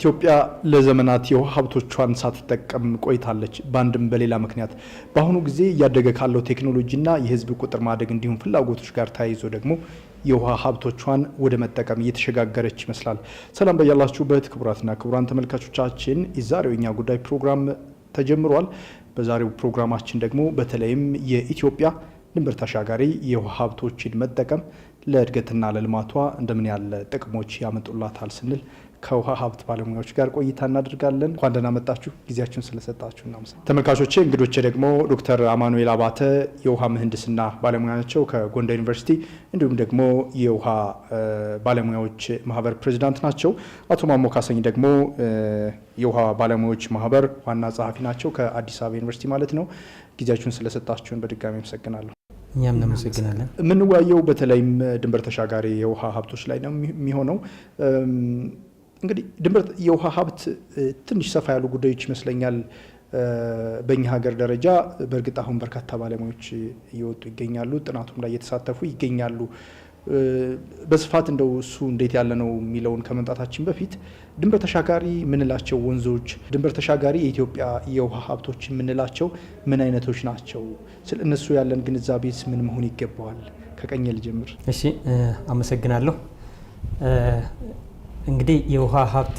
ኢትዮጵያ ለዘመናት የውሃ ሀብቶቿን ሳትጠቀም ቆይታለች። በአንድም በሌላ ምክንያት በአሁኑ ጊዜ እያደገ ካለው ቴክኖሎጂና የህዝብ ቁጥር ማደግ እንዲሁም ፍላጎቶች ጋር ተያይዞ ደግሞ የውሃ ሀብቶቿን ወደ መጠቀም እየተሸጋገረች ይመስላል። ሰላም በያላችሁበት ክቡራትና ክቡራን ተመልካቾቻችን፣ የዛሬው የኛ ጉዳይ ፕሮግራም ተጀምሯል። በዛሬው ፕሮግራማችን ደግሞ በተለይም የኢትዮጵያ ድንበር ተሻጋሪ የውሃ ሀብቶችን መጠቀም ለእድገትና ለልማቷ እንደምን ያለ ጥቅሞች ያመጡላታል ስንል ከውሃ ሀብት ባለሙያዎች ጋር ቆይታ እናደርጋለን። እንኳን ደህና መጣችሁ፣ ጊዜያችሁን ስለሰጣችሁ እናመሰግናለን። ተመልካቾቼ እንግዶቼ ደግሞ ዶክተር አማኑኤል አባተ የውሃ ምህንድስና ባለሙያ ናቸው ከጎንደር ዩኒቨርሲቲ፣ እንዲሁም ደግሞ የውሃ ባለሙያዎች ማህበር ፕሬዚዳንት ናቸው። አቶ ማሞ ካሰኝ ደግሞ የውሃ ባለሙያዎች ማህበር ዋና ጸሐፊ ናቸው ከአዲስ አበባ ዩኒቨርሲቲ ማለት ነው። ጊዜያችሁን ስለሰጣችሁን በድጋሚ አመሰግናለሁ። እኛም እናመሰግናለን። የምንወያየው በተለይም ድንበር ተሻጋሪ የውሃ ሀብቶች ላይ ነው የሚሆነው። እንግዲህ ድንበር የውሃ ሀብት ትንሽ ሰፋ ያሉ ጉዳዮች ይመስለኛል። በእኛ ሀገር ደረጃ በእርግጥ አሁን በርካታ ባለሙያዎች እየወጡ ይገኛሉ፣ ጥናቱም ላይ እየተሳተፉ ይገኛሉ። በስፋት እንደው እሱ እንዴት ያለ ነው የሚለውን ከመምጣታችን በፊት ድንበር ተሻጋሪ የምንላቸው ወንዞች፣ ድንበር ተሻጋሪ የኢትዮጵያ የውሃ ሀብቶች የምንላቸው ምን አይነቶች ናቸው? ስለ እነሱ ያለን ግንዛቤስ ምን መሆን ይገባዋል? ከቀኝ ልጀምር። እሺ፣ አመሰግናለሁ። እንግዲህ የውሃ ሀብት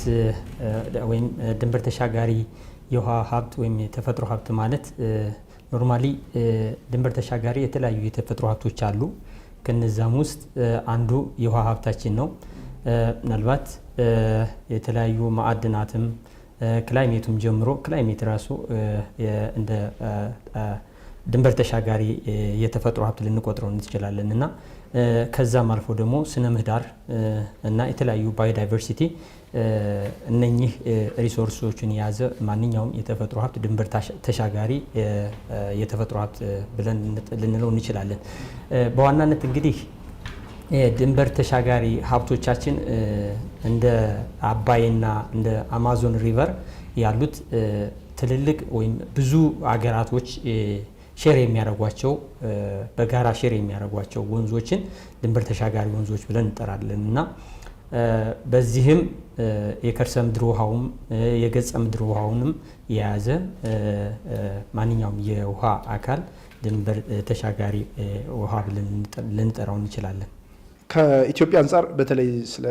ወይም ድንበር ተሻጋሪ የውሃ ሀብት ወይም የተፈጥሮ ሀብት ማለት ኖርማሊ ድንበር ተሻጋሪ የተለያዩ የተፈጥሮ ሀብቶች አሉ። ከነዛም ውስጥ አንዱ የውሃ ሀብታችን ነው። ምናልባት የተለያዩ ማዕድናትም ክላይሜቱም ጀምሮ ክላይሜት ራሱ እንደ ድንበር ተሻጋሪ የተፈጥሮ ሀብት ልንቆጥረው እንችላለን እና ከዛም አልፎ ደግሞ ስነ ምህዳር እና የተለያዩ ባዮዳይቨርሲቲ እነኚህ ሪሶርሶችን የያዘ ማንኛውም የተፈጥሮ ሀብት ድንበር ተሻጋሪ የተፈጥሮ ሀብት ብለን ልንለው እንችላለን። በዋናነት እንግዲህ ድንበር ተሻጋሪ ሀብቶቻችን እንደ አባይና እንደ አማዞን ሪቨር ያሉት ትልልቅ ወይም ብዙ አገራቶች ሼር የሚያደርጓቸው በጋራ ሼር የሚያደርጓቸው ወንዞችን ድንበር ተሻጋሪ ወንዞች ብለን እንጠራለን እና በዚህም የከርሰ ምድር ውሃውም የገጸ ምድር ውሃውንም የያዘ ማንኛውም የውሃ አካል ድንበር ተሻጋሪ ውሃ ብለን ልንጠራው እንችላለን። ከኢትዮጵያ አንጻር በተለይ ስለ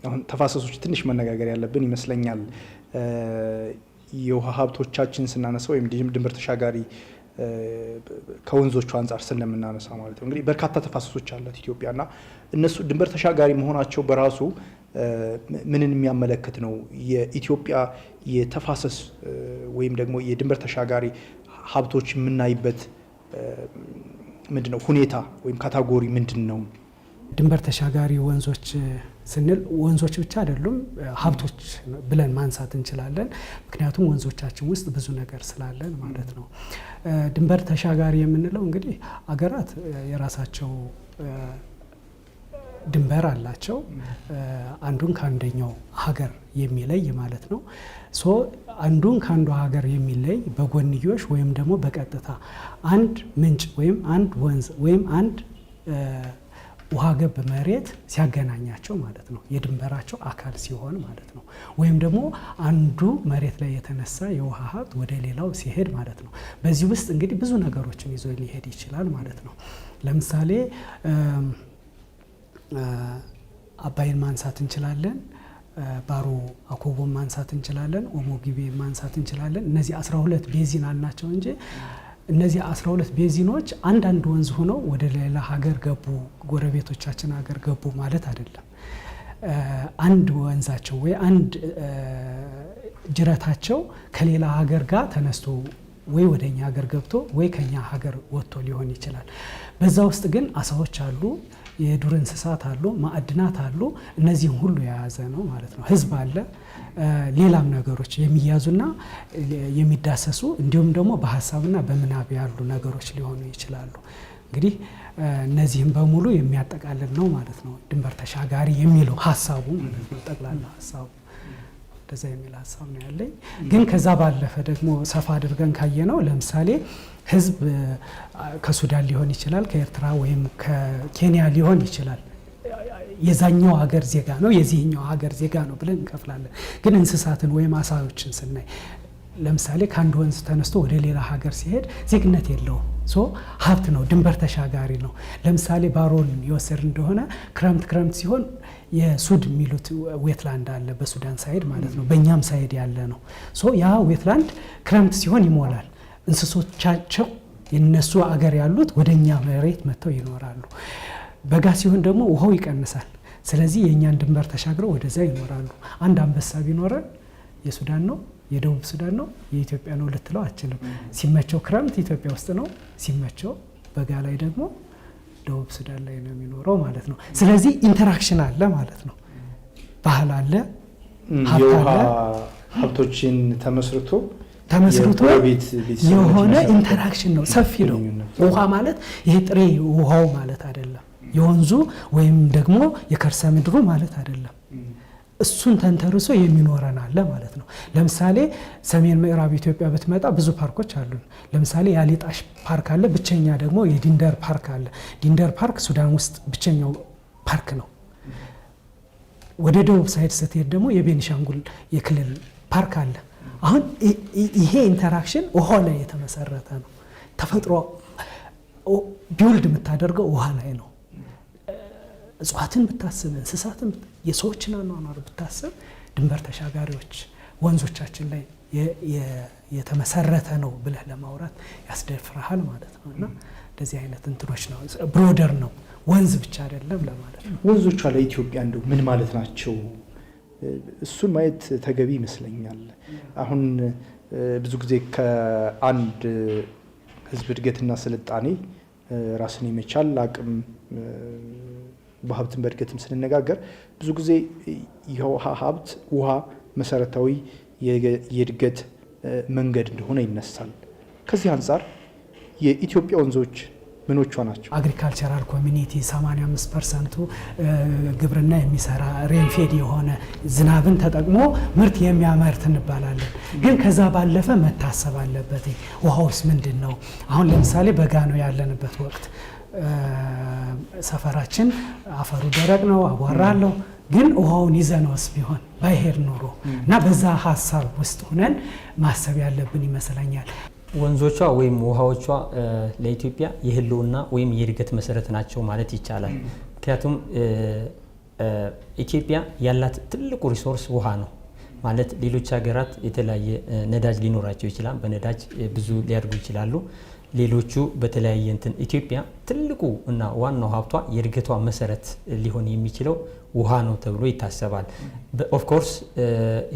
አሁን ተፋሰሶች ትንሽ መነጋገር ያለብን ይመስለኛል። የውሃ ሀብቶቻችን ስናነሳ ወይም ድንበር ተሻጋሪ ከወንዞቹ አንጻር ስለምናነሳ ማለት ነው። እንግዲህ በርካታ ተፋሰሶች አላት ኢትዮጵያና እነሱ ድንበር ተሻጋሪ መሆናቸው በራሱ ምንን የሚያመለክት ነው? የኢትዮጵያ የተፋሰስ ወይም ደግሞ የድንበር ተሻጋሪ ሀብቶች የምናይበት ምንድነው ሁኔታ ወይም ካታጎሪ ምንድን ነው? ድንበር ተሻጋሪ ወንዞች ስንል ወንዞች ብቻ አይደሉም፣ ሀብቶች ብለን ማንሳት እንችላለን። ምክንያቱም ወንዞቻችን ውስጥ ብዙ ነገር ስላለን ማለት ነው። ድንበር ተሻጋሪ የምንለው እንግዲህ አገራት የራሳቸው ድንበር አላቸው፣ አንዱን ከአንደኛው ሀገር የሚለይ ማለት ነው። አንዱን ከአንዱ ሀገር የሚለይ በጎንዮሽ ወይም ደግሞ በቀጥታ አንድ ምንጭ ወይም አንድ ወንዝ ወይም አንድ ውሃ ገብ መሬት ሲያገናኛቸው ማለት ነው፣ የድንበራቸው አካል ሲሆን ማለት ነው። ወይም ደግሞ አንዱ መሬት ላይ የተነሳ የውሃ ሀብት ወደ ሌላው ሲሄድ ማለት ነው። በዚህ ውስጥ እንግዲህ ብዙ ነገሮችን ይዞ ሊሄድ ይችላል ማለት ነው። ለምሳሌ አባይን ማንሳት እንችላለን፣ ባሮ አኮቦን ማንሳት እንችላለን፣ ኦሞ ጊቤ ማንሳት እንችላለን። እነዚህ 12 ቤዚን አልናቸው እንጂ እነዚህ 12 ቤዚኖች አንዳንድ ወንዝ ሆነው ወደ ሌላ ሀገር ገቡ፣ ጎረቤቶቻችን ሀገር ገቡ ማለት አይደለም። አንድ ወንዛቸው ወይ አንድ ጅረታቸው ከሌላ ሀገር ጋር ተነስቶ ወይ ወደኛ ሀገር ገብቶ ወይ ከኛ ሀገር ወጥቶ ሊሆን ይችላል። በዛ ውስጥ ግን አሳዎች አሉ፣ የዱር እንስሳት አሉ፣ ማዕድናት አሉ። እነዚህም ሁሉ የያዘ ነው ማለት ነው። ህዝብ አለ፣ ሌላም ነገሮች የሚያዙና የሚዳሰሱ እንዲሁም ደግሞ በሀሳብና በምናብ ያሉ ነገሮች ሊሆኑ ይችላሉ። እንግዲህ እነዚህም በሙሉ የሚያጠቃልል ነው ማለት ነው ድንበር ተሻጋሪ የሚለው ሀሳቡ ማለት ነው። ጠቅላላ ሀሳቡ እንደዛ የሚል ሀሳብ ነው ያለኝ። ግን ከዛ ባለፈ ደግሞ ሰፋ አድርገን ካየነው ለምሳሌ ህዝብ ከሱዳን ሊሆን ይችላል፣ ከኤርትራ ወይም ከኬንያ ሊሆን ይችላል። የዛኛው ሀገር ዜጋ ነው የዚህኛው ሀገር ዜጋ ነው ብለን እንከፍላለን። ግን እንስሳትን ወይም አሳዎችን ስናይ ለምሳሌ ከአንድ ወንዝ ተነስቶ ወደ ሌላ ሀገር ሲሄድ ዜግነት የለውም። ሀብት ነው፣ ድንበር ተሻጋሪ ነው። ለምሳሌ ባሮን የወሰድ እንደሆነ ክረምት ሲሆን የሱድ የሚሉት ዌትላንድ አለ በሱዳን ሳይድ ማለት ነው፣ በእኛም ሳይድ ያለ ነው። ያ ዌትላንድ ክረምት ሲሆን ይሞላል። እንስሶቻቸው የነሱ አገር ያሉት ወደኛ መሬት መጥተው ይኖራሉ። በጋ ሲሆን ደግሞ ውሃው ይቀንሳል። ስለዚህ የእኛን ድንበር ተሻግረው ወደዛ ይኖራሉ። አንድ አንበሳ ቢኖረን የሱዳን ነው የደቡብ ሱዳን ነው የኢትዮጵያ ነው ልትለው አችልም። ሲመቸው ክረምት ኢትዮጵያ ውስጥ ነው፣ ሲመቸው በጋ ላይ ደግሞ ደቡብ ሱዳን ላይ ነው የሚኖረው ማለት ነው። ስለዚህ ኢንተራክሽን አለ ማለት ነው። ባህል አለ፣ ሀብት አለ። ሀብቶችን ተመስርቶ የሆነ ኢንተራክሽን ነው፣ ሰፊ ነው። ውሃ ማለት ይሄ ጥሬ ውሃው ማለት አይደለም፣ የወንዙ ወይም ደግሞ የከርሰ ምድሩ ማለት አይደለም። እሱን ተንተርሶ የሚኖረን አለ ማለት ነው። ለምሳሌ ሰሜን ምዕራብ ኢትዮጵያ ብትመጣ ብዙ ፓርኮች አሉ። ለምሳሌ የአሊጣሽ ፓርክ አለ፣ ብቸኛ ደግሞ የዲንደር ፓርክ አለ። ዲንደር ፓርክ ሱዳን ውስጥ ብቸኛው ፓርክ ነው። ወደ ደቡብ ሳይድ ስትሄድ ደግሞ የቤኒሻንጉል የክልል ፓርክ አለ። አሁን ይሄ ኢንተራክሽን ውሃ ላይ የተመሰረተ ነው። ተፈጥሮ ቢውልድ የምታደርገው ውሃ ላይ ነው። እጽዋትን ብታስብ፣ እንስሳትን፣ የሰዎችን አኗኗር ብታስብ ድንበር ተሻጋሪዎች ወንዞቻችን ላይ የተመሰረተ ነው ብለህ ለማውራት ያስደፍርሃል ማለት ነው። እና እንደዚህ አይነት እንትኖች ነው፣ ብሮደር ነው፣ ወንዝ ብቻ አይደለም ለማለት ነው። ወንዞቿ ለኢትዮጵያ እንደው ምን ማለት ናቸው? እሱን ማየት ተገቢ ይመስለኛል። አሁን ብዙ ጊዜ ከአንድ ህዝብ እድገትና ስልጣኔ ራስን የመቻል አቅም በሀብትን በእድገትም ስንነጋገር ብዙ ጊዜ የውሃ ሀብት ውሃ መሰረታዊ የእድገት መንገድ እንደሆነ ይነሳል። ከዚህ አንጻር የኢትዮጵያ ወንዞች ምኖቿ ናቸው? አግሪካልቸራል ኮሚኒቲ 85% ግብርና የሚሰራ ሬንፌድ የሆነ ዝናብን ተጠቅሞ ምርት የሚያመርት እንባላለን። ግን ከዛ ባለፈ መታሰብ አለበት። ውሃውስ ምንድን ነው? አሁን ለምሳሌ በጋ ነው ያለንበት ወቅት። ሰፈራችን አፈሩ ደረቅ ነው፣ አቧራ አለው። ግን ውሃውን ይዘነውስ ቢሆን ባይሄድ ኖሮ እና በዛ ሀሳብ ውስጥ ሆነን ማሰብ ያለብን ይመስለኛል። ወንዞቿ ወይም ውሃዎቿ ለኢትዮጵያ የህልውና ወይም የእድገት መሰረት ናቸው ማለት ይቻላል። ምክንያቱም ኢትዮጵያ ያላት ትልቁ ሪሶርስ ውሃ ነው ማለት። ሌሎች ሀገራት የተለያየ ነዳጅ ሊኖራቸው ይችላል፣ በነዳጅ ብዙ ሊያድጉ ይችላሉ። ሌሎቹ በተለያየ እንትን ኢትዮጵያ ትልቁ እና ዋናው ሀብቷ የእድገቷ መሰረት ሊሆን የሚችለው ውሃ ነው ተብሎ ይታሰባል። ኦፍ ኮርስ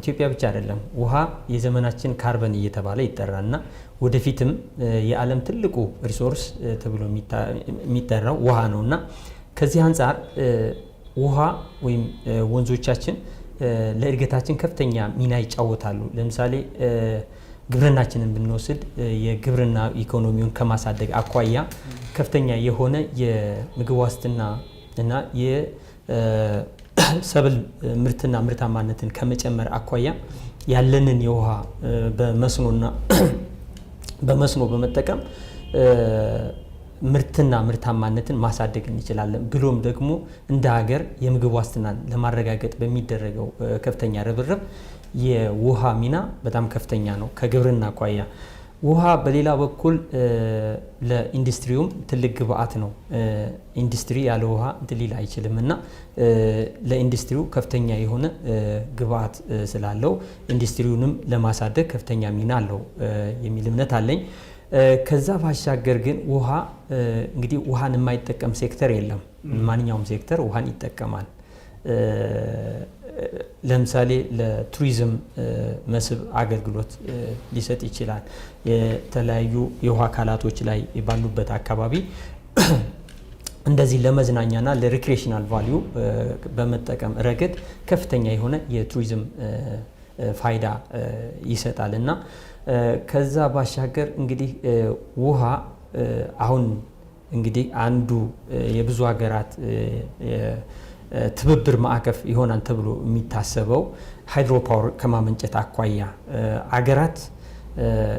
ኢትዮጵያ ብቻ አይደለም፣ ውሃ የዘመናችን ካርበን እየተባለ ይጠራልና ወደፊትም የዓለም ትልቁ ሪሶርስ ተብሎ የሚጠራው ውሃ ነውና ከዚህ አንጻር ውሃ ወይም ወንዞቻችን ለእድገታችን ከፍተኛ ሚና ይጫወታሉ። ለምሳሌ ግብርናችንን ብንወስድ የግብርና ኢኮኖሚውን ከማሳደግ አኳያ ከፍተኛ የሆነ የምግብ ዋስትና እና የሰብል ምርትና ምርታማነትን ከመጨመር አኳያ ያለንን የውሃ በመስኖ በመጠቀም ምርትና ምርታማነትን ማሳደግ እንችላለን። ብሎም ደግሞ እንደ ሀገር የምግብ ዋስትናን ለማረጋገጥ በሚደረገው ከፍተኛ ርብርብ የውሃ ሚና በጣም ከፍተኛ ነው ከግብርና አኳያ። ውሃ በሌላ በኩል ለኢንዱስትሪውም ትልቅ ግብአት ነው። ኢንዱስትሪ ያለ ውሃ እንትን ሊል አይችልም እና ለኢንዱስትሪው ከፍተኛ የሆነ ግብአት ስላለው ኢንዱስትሪውንም ለማሳደግ ከፍተኛ ሚና አለው የሚል እምነት አለኝ። ከዛ ባሻገር ግን ውሃ እንግዲህ ውሃን የማይጠቀም ሴክተር የለም። ማንኛውም ሴክተር ውሃን ይጠቀማል። ለምሳሌ ለቱሪዝም መስህብ አገልግሎት ሊሰጥ ይችላል። የተለያዩ የውሃ አካላቶች ላይ ባሉበት አካባቢ እንደዚህ ለመዝናኛና ለሪክሬሽናል ቫልዩ በመጠቀም ረገድ ከፍተኛ የሆነ የቱሪዝም ፋይዳ ይሰጣል እና ከዛ ባሻገር እንግዲህ ውሃ አሁን እንግዲህ አንዱ የብዙ ሀገራት ትብብር ማዕቀፍ ይሆናል ተብሎ የሚታሰበው ሃይድሮ ፓወር ከማመንጨት አኳያ አገራት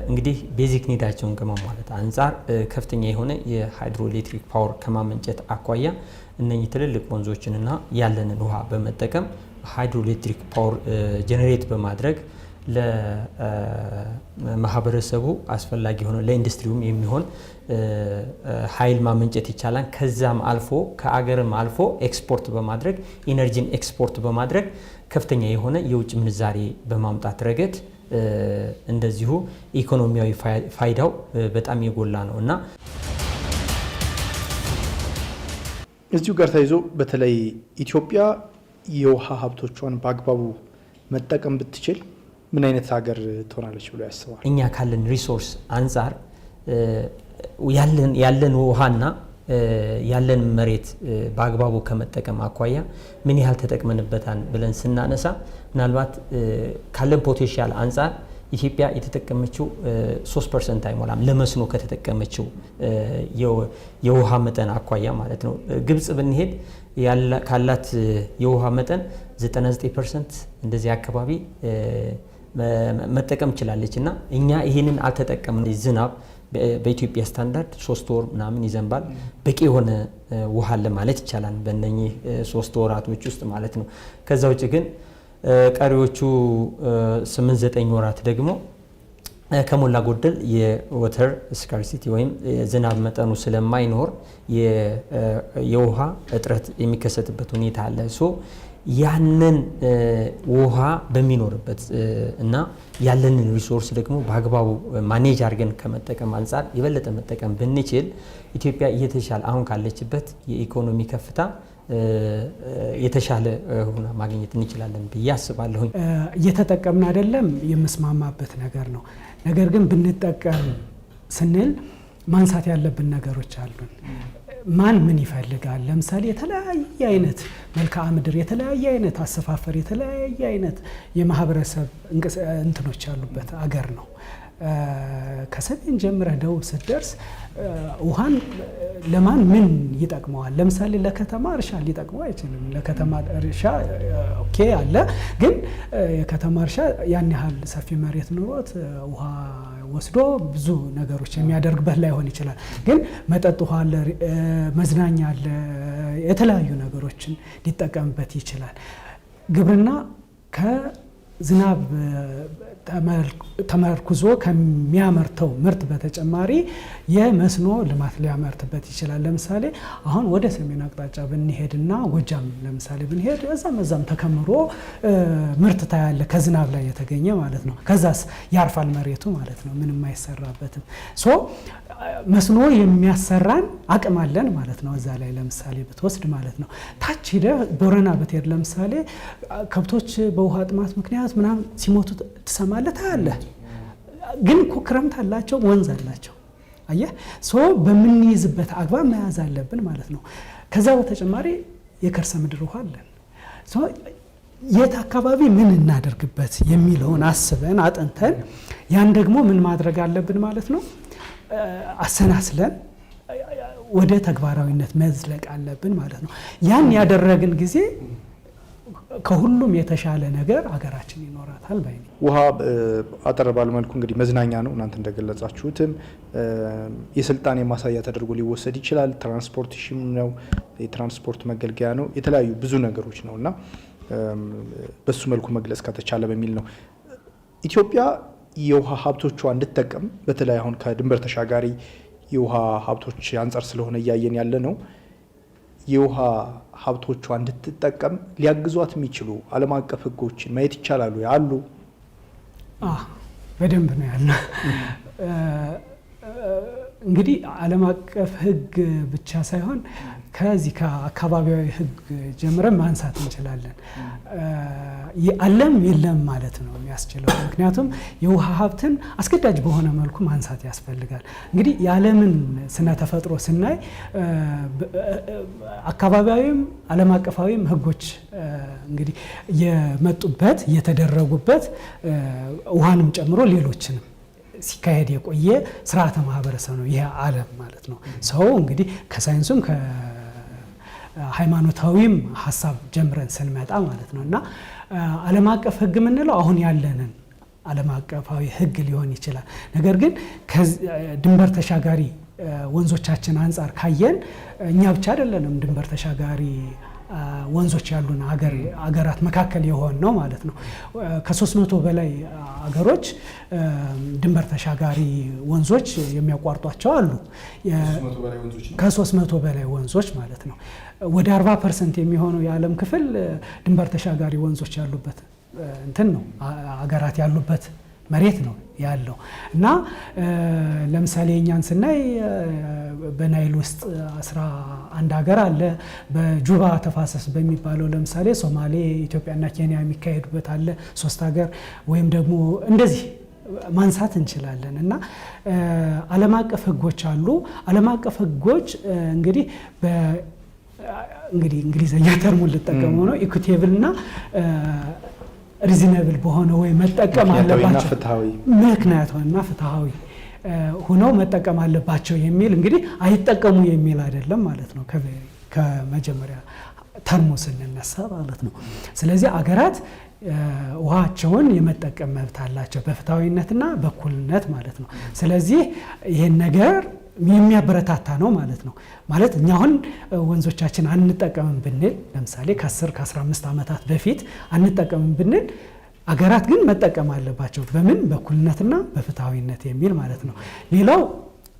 እንግዲህ ቤዚክ ኒዳቸውን ከማሟላት አንጻር ከፍተኛ የሆነ የሃይድሮኤሌክትሪክ ፓወር ከማመንጨት አኳያ እነኚህ ትልልቅ ወንዞችንና ያለንን ውሃ በመጠቀም ሃይድሮኤሌክትሪክ ፓወር ጀነሬት በማድረግ ለማህበረሰቡ አስፈላጊ ሆኖ ለኢንዱስትሪውም የሚሆን ኃይል ማመንጨት ይቻላል። ከዛም አልፎ ከአገርም አልፎ ኤክስፖርት በማድረግ ኢነርጂን ኤክስፖርት በማድረግ ከፍተኛ የሆነ የውጭ ምንዛሬ በማምጣት ረገድ እንደዚሁ ኢኮኖሚያዊ ፋይዳው በጣም የጎላ ነው እና እዚሁ ጋር ተይዞ በተለይ ኢትዮጵያ የውሃ ሀብቶቿን በአግባቡ መጠቀም ብትችል ምን አይነት ሀገር ትሆናለች ብሎ ያስባል? እኛ ካለን ሪሶርስ አንጻር ያለን ውሃና ያለን መሬት በአግባቡ ከመጠቀም አኳያ ምን ያህል ተጠቅመንበታል ብለን ስናነሳ ምናልባት ካለን ፖቴንሻል አንጻር ኢትዮጵያ የተጠቀመችው 3% አይሞላም ለመስኖ ከተጠቀመችው የውሃ መጠን አኳያ ማለት ነው። ግብጽ ብንሄድ ካላት የውሃ መጠን 99% እንደዚህ አካባቢ መጠቀም ይችላለች እና እኛ ይሄንን አልተጠቀምንም። ዝናብ በኢትዮጵያ ስታንዳርድ 3 ወር ምናምን ይዘንባል። በቂ የሆነ ውሃ አለ ማለት ይቻላል በእነኚህ 3 ወራቶች ውስጥ ማለት ነው። ከዛ ውጭ ግን ቀሪዎቹ 8-9 ወራት ደግሞ ከሞላ ጎደል የወተር ስካርሲቲ ወይም ዝናብ መጠኑ ስለማይኖር የውሃ እጥረት የሚከሰትበት ሁኔታ አለ። ሶ ያንን ውሃ በሚኖርበት እና ያለንን ሪሶርስ ደግሞ በአግባቡ ማኔጅ አድርገን ከመጠቀም አንጻር የበለጠ መጠቀም ብንችል ኢትዮጵያ እየተሻለ አሁን ካለችበት የኢኮኖሚ ከፍታ የተሻለ ሆና ማግኘት እንችላለን ብዬ አስባለሁኝ። እየተጠቀምን አይደለም የምስማማበት ነገር ነው። ነገር ግን ብንጠቀም ስንል ማንሳት ያለብን ነገሮች አሉን። ማን ምን ይፈልጋል? ለምሳሌ የተለያየ አይነት መልክዓ ምድር፣ የተለያየ አይነት አሰፋፈር፣ የተለያየ አይነት የማህበረሰብ እንትኖች ያሉበት አገር ነው። ከሰሜን ጀምረህ ደቡብ ስትደርስ ውሃን ለማን ምን ይጠቅመዋል? ለምሳሌ ለከተማ እርሻ ሊጠቅመው አይችልም። ለከተማ እርሻ ኦኬ አለ፣ ግን የከተማ እርሻ ያን ያህል ሰፊ መሬት ኑሮት ውሃ ወስዶ ብዙ ነገሮች የሚያደርግበት ላይሆን ይችላል። ግን መጠጥ ውሃ አለ፣ መዝናኛ አለ፣ የተለያዩ ነገሮችን ሊጠቀምበት ይችላል። ግብርና ከዝናብ ተመርኩዞ ከሚያመርተው ምርት በተጨማሪ የመስኖ ልማት ሊያመርትበት ይችላል። ለምሳሌ አሁን ወደ ሰሜን አቅጣጫ ብንሄድና ጎጃም ለምሳሌ ብንሄድ እዛም ተከምሮ ምርት ታያለ ከዝናብ ላይ የተገኘ ማለት ነው። ከዛስ ያርፋል መሬቱ ማለት ነው፣ ምንም አይሰራበትም። ሶ መስኖ የሚያሰራን አቅም አለን ማለት ነው። እዛ ላይ ለምሳሌ ብትወስድ ማለት ነው። ታች ሄደህ ቦረና ብትሄድ ለምሳሌ ከብቶች በውሃ ጥማት ምክንያት ምናምን ሲሞቱ ትሰማለህ፣ ታያለህ። ግን እኮ ክረምት አላቸው፣ ወንዝ አላቸው። አየህ፣ ሶ በምንይዝበት አግባብ መያዝ አለብን ማለት ነው። ከዛ በተጨማሪ የከርሰ ምድር ውሃ አለን። ሶ የት አካባቢ ምን እናደርግበት የሚለውን አስበን አጥንተን ያን ደግሞ ምን ማድረግ አለብን ማለት ነው፣ አሰናስለን ወደ ተግባራዊነት መዝለቅ አለብን ማለት ነው። ያን ያደረግን ጊዜ ከሁሉም የተሻለ ነገር ሀገራችን ይኖራታል ባይ ነኝ። ውሃ አጠር ባለ መልኩ እንግዲህ መዝናኛ ነው። እናንተ እንደገለጻችሁትም የስልጣኔ ማሳያ ተደርጎ ሊወሰድ ይችላል። ትራንስፖርቴሽን ነው፣ የትራንስፖርት መገልገያ ነው፣ የተለያዩ ብዙ ነገሮች ነው እና በሱ መልኩ መግለጽ ከተቻለ በሚል ነው። ኢትዮጵያ የውሃ ሀብቶቿ እንድትጠቀም በተለይ አሁን ከድንበር ተሻጋሪ የውሃ ሀብቶች አንጻር ስለሆነ እያየን ያለ ነው። የውሃ ሀብቶቿ እንድትጠቀም ሊያግዟት የሚችሉ ዓለም አቀፍ ሕጎችን ማየት ይቻላሉ? አሉ። በደንብ ነው ያለ። እንግዲህ ዓለም አቀፍ ሕግ ብቻ ሳይሆን ከዚህ ከአካባቢያዊ ሕግ ጀምረን ማንሳት እንችላለን። አለም የለም ማለት ነው የሚያስችለው። ምክንያቱም የውሃ ሀብትን አስገዳጅ በሆነ መልኩ ማንሳት ያስፈልጋል። እንግዲህ የዓለምን ስነ ተፈጥሮ ስናይ አካባቢያዊም ዓለም አቀፋዊም ሕጎች እንግዲህ የመጡበት የተደረጉበት ውሃንም ጨምሮ ሌሎችንም ሲካሄድ የቆየ ስርዓተ ማህበረሰብ ነው ይሄ ዓለም ማለት ነው። ሰው እንግዲህ ከሳይንሱም ከሃይማኖታዊም ሀሳብ ጀምረን ስንመጣ ማለት ነው እና ዓለም አቀፍ ሕግ የምንለው አሁን ያለንን ዓለም አቀፋዊ ሕግ ሊሆን ይችላል። ነገር ግን ድንበር ተሻጋሪ ወንዞቻችን አንጻር ካየን እኛ ብቻ አይደለንም ድንበር ተሻጋሪ ወንዞች ያሉን አገራት መካከል የሆን ነው ማለት ነው። ከ300 በላይ አገሮች ድንበር ተሻጋሪ ወንዞች የሚያቋርጧቸው አሉ። ከ300 በላይ ወንዞች ማለት ነው። ወደ 40% የሚሆነው የዓለም ክፍል ድንበር ተሻጋሪ ወንዞች ያሉበት እንትን ነው አገራት ያሉበት መሬት ነው ያለው እና ለምሳሌ እኛን ስናይ በናይል ውስጥ 11 ሀገር አለ። በጁባ ተፋሰስ በሚባለው ለምሳሌ ሶማሌ፣ ኢትዮጵያና ኬንያ የሚካሄዱበት አለ 3 ሀገር ወይም ደግሞ እንደዚህ ማንሳት እንችላለን። እና ዓለም አቀፍ ሕጎች አሉ። ዓለም አቀፍ ሕጎች እንግዲህ እንግሊዘኛ ተርሙን ልጠቀመው ነው ኢኩቴብል እና ሪዝነብል በሆነ ወይ መጠቀም አለባቸው ምክንያታዊና ፍትሃዊ ሆነው መጠቀም አለባቸው የሚል እንግዲህ አይጠቀሙ የሚል አይደለም ማለት ነው ከመጀመሪያ ተርሙ ስንነሳ ማለት ነው። ስለዚህ አገራት ውሃቸውን የመጠቀም መብት አላቸው በፍትሃዊነትና በእኩልነት ማለት ነው። ስለዚህ ይሄን ነገር የሚያበረታታ ነው ማለት ነው። ማለት እኛ አሁን ወንዞቻችን አንጠቀምም ብንል ለምሳሌ ከ10 ከ15 ዓመታት በፊት አንጠቀምም ብንል አገራት ግን መጠቀም አለባቸው በምን በእኩልነትና በፍትሃዊነት የሚል ማለት ነው። ሌላው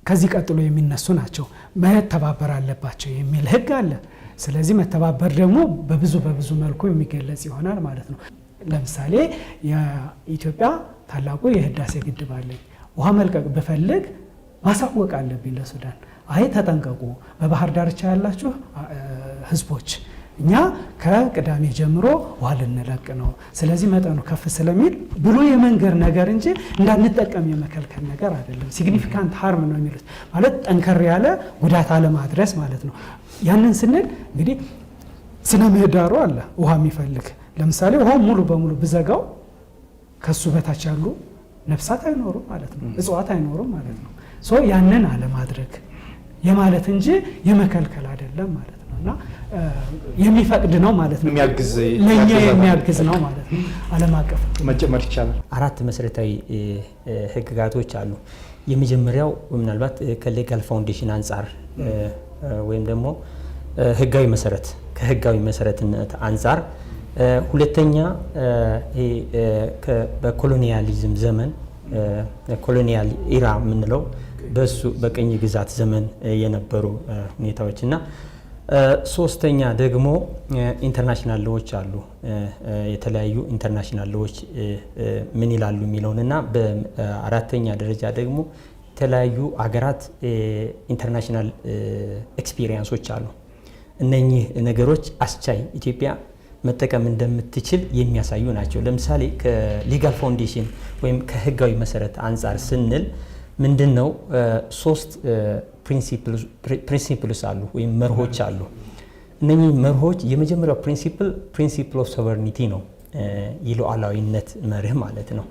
ከዚህ ቀጥሎ የሚነሱ ናቸው። መተባበር አለባቸው የሚል ሕግ አለ። ስለዚህ መተባበር ደግሞ በብዙ መልኩ የሚገለጽ ይሆናል ማለት ነው። ለምሳሌ የኢትዮጵያ ታላቁ የህዳሴ ግድብ አለኝ። ውሃ መልቀቅ ብፈልግ ማሳወቅ አለብኝ ለሱዳን። አይ ተጠንቀቁ፣ በባህር ዳርቻ ያላችሁ ህዝቦች እኛ ከቅዳሜ ጀምሮ ውሃ ልንለቅ ነው፣ ስለዚህ መጠኑ ከፍ ስለሚል ብሎ የመንገር ነገር እንጂ እንዳንጠቀም የመከልከል ነገር አይደለም። ሲግኒፊካንት ሃርም ነው የሚሉት ማለት ጠንከር ያለ ጉዳት አለማድረስ ማለት ነው። ያንን ስንል እንግዲህ ስነ ምህዳሩ አለ ውሃ የሚፈልግ ለምሳሌ ውሃው ሙሉ በሙሉ ብዘጋው ከሱ በታች ያሉ ነፍሳት አይኖሩም ማለት ነው፣ እጽዋት አይኖሩም ማለት ነው። ያንን አለማድረግ የማለት እንጂ የመከልከል አይደለም ማለት ነው። እና የሚፈቅድ ነው ማለት ነው፣ ለኛ የሚያግዝ ነው ማለት ነው። ዓለም አቀፍ መጨመር ይቻላል። 4 መሰረታዊ ህግጋቶች አሉ። የመጀመሪያው ምናልባት ከሌጋል ፋውንዴሽን አንጻር ወይም ደግሞ ህጋዊ መሰረት ከህጋዊ መሰረትነት አንጻር፣ ሁለተኛ በኮሎኒያሊዝም ዘመን ኮሎኒያል ኢራ የምንለው በሱ በቀኝ ግዛት ዘመን የነበሩ ሁኔታዎች እና ሶስተኛ ደግሞ ኢንተርናሽናል ሎዎች አሉ። የተለያዩ ኢንተርናሽናል ሎዎች ምን ይላሉ የሚለውን እና በአራተኛ ደረጃ ደግሞ የተለያዩ አገራት ኢንተርናሽናል ኤክስፒሪየንሶች አሉ። እነኚህ ነገሮች አስቻይ ኢትዮጵያ መጠቀም እንደምትችል የሚያሳዩ ናቸው። ለምሳሌ ከሊጋል ፋውንዴሽን ወይም ከህጋዊ መሰረት አንጻር ስንል ምንድነው 3 ፕሪንሲፕልስ አሉ ወይም መርሆች አሉ። እነኚህ መርሆች የመጀመሪያው ፕሪንሲፕል ኦፍ ሶቨርኒቲ ነው፣ የሉዓላዊነት መርህ ማለት ነው።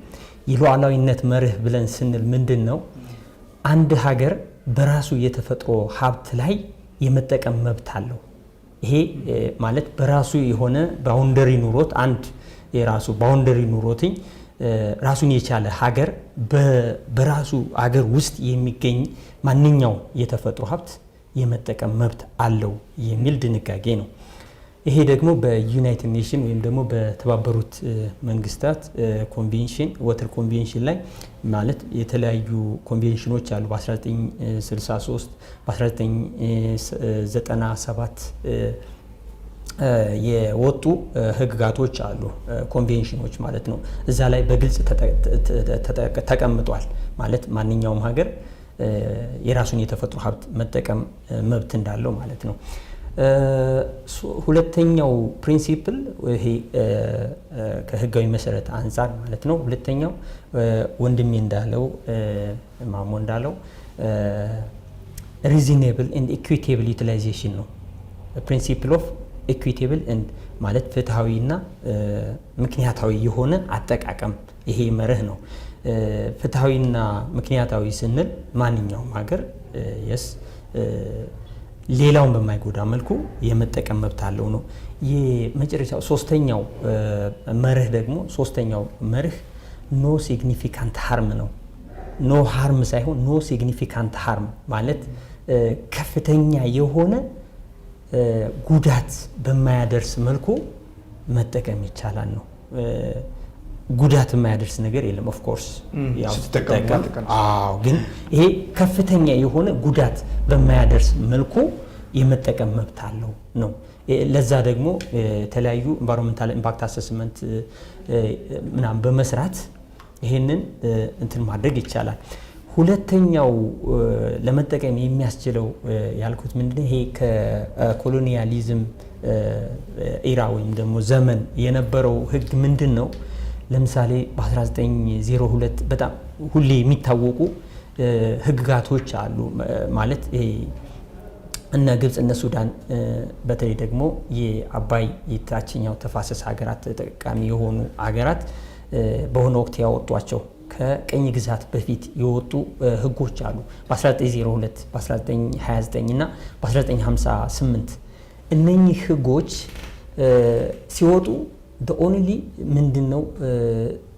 የሉዓላዊነት መርህ ብለን ስንል ምንድነው አንድ ሀገር በራሱ የተፈጥሮ ሀብት ላይ የመጠቀም መብት አለው። ይሄ ማለት በራሱ የሆነ ባውንደሪ ኑሮት አንድ የራሱ ባውንደሪ ኑሮትኝ ራሱን የቻለ ሀገር በራሱ ሀገር ውስጥ የሚገኝ ማንኛውም የተፈጥሮ ሀብት የመጠቀም መብት አለው የሚል ድንጋጌ ነው። ይሄ ደግሞ በዩናይትድ ኔሽን ወይም ደግሞ በተባበሩት መንግስታት ኮንቬንሽን ወተር ኮንቬንሽን ላይ ማለት የተለያዩ ኮንቬንሽኖች አሉ። በ1963 በ1997 የወጡ ህግጋቶች አሉ፣ ኮንቬንሽኖች ማለት ነው። እዛ ላይ በግልጽ ተቀምጧል ማለት ማንኛውም ሀገር የራሱን የተፈጥሮ ሀብት መጠቀም መብት እንዳለው ማለት ነው። ሁለተኛው ፕሪንሲፕል ይሄ ከህጋዊ መሰረት አንጻር ማለት ነው። ሁለተኛው ወንድሜ እንዳለው ማሞ እንዳለው ሪዝኔብል ኤንድ ኢኩዊቴብል ዩቲላይዜሽን ነው። ፕሪንሲፕል ኦፍ ኢኩዊቴብል ኤንድ ማለት ፍትሃዊና ምክንያታዊ የሆነ አጠቃቀም ይሄ መርህ ነው። ፍትሃዊና ምክንያታዊ ስንል ማንኛውም ሀገር ሌላውን በማይጎዳ መልኩ የመጠቀም መብት አለው ነው። የመጨረሻው ሶስተኛው መርህ ደግሞ ሶስተኛው መርህ ኖ ሲግኒፊካንት ሃርም ነው። ኖ ሃርም ሳይሆን ኖ ሲግኒፊካንት ሃርም ማለት ከፍተኛ የሆነ ጉዳት በማያደርስ መልኩ መጠቀም ይቻላል ነው። ጉዳት የማያደርስ ነገር የለም። ኦፍ ኮርስ ያው ስትጠቀም ግን ይሄ ከፍተኛ የሆነ ጉዳት በማያደርስ መልኩ የመጠቀም መብት አለው ነው። ለዛ ደግሞ የተለያዩ ኢንቫይሮንመንታል ኢምፓክት አሰስመንት ምናምን በመስራት ይሄንን እንትን ማድረግ ይቻላል። ሁለተኛው ለመጠቀም የሚያስችለው ያልኩት ምንድነው ይሄ ከኮሎኒያሊዝም ኢራ ወይም ደግሞ ዘመን የነበረው ህግ ምንድነው? ለምሳሌ በ1902 በጣም ሁሌ የሚታወቁ ህግጋቶች አሉ። ማለት ይሄ እነ ግብጽ እነ ሱዳን በተለይ ደግሞ የአባይ የታችኛው ተፋሰስ ሀገራት ተጠቃሚ የሆኑ ሀገራት በሆነ ወቅት ያወጧቸው ከቀኝ ግዛት በፊት የወጡ ህጎች አሉ። በ1902 በ1929 እና በ1958 እነኚህ ህጎች ሲወጡ ኦንሊ ምንድነው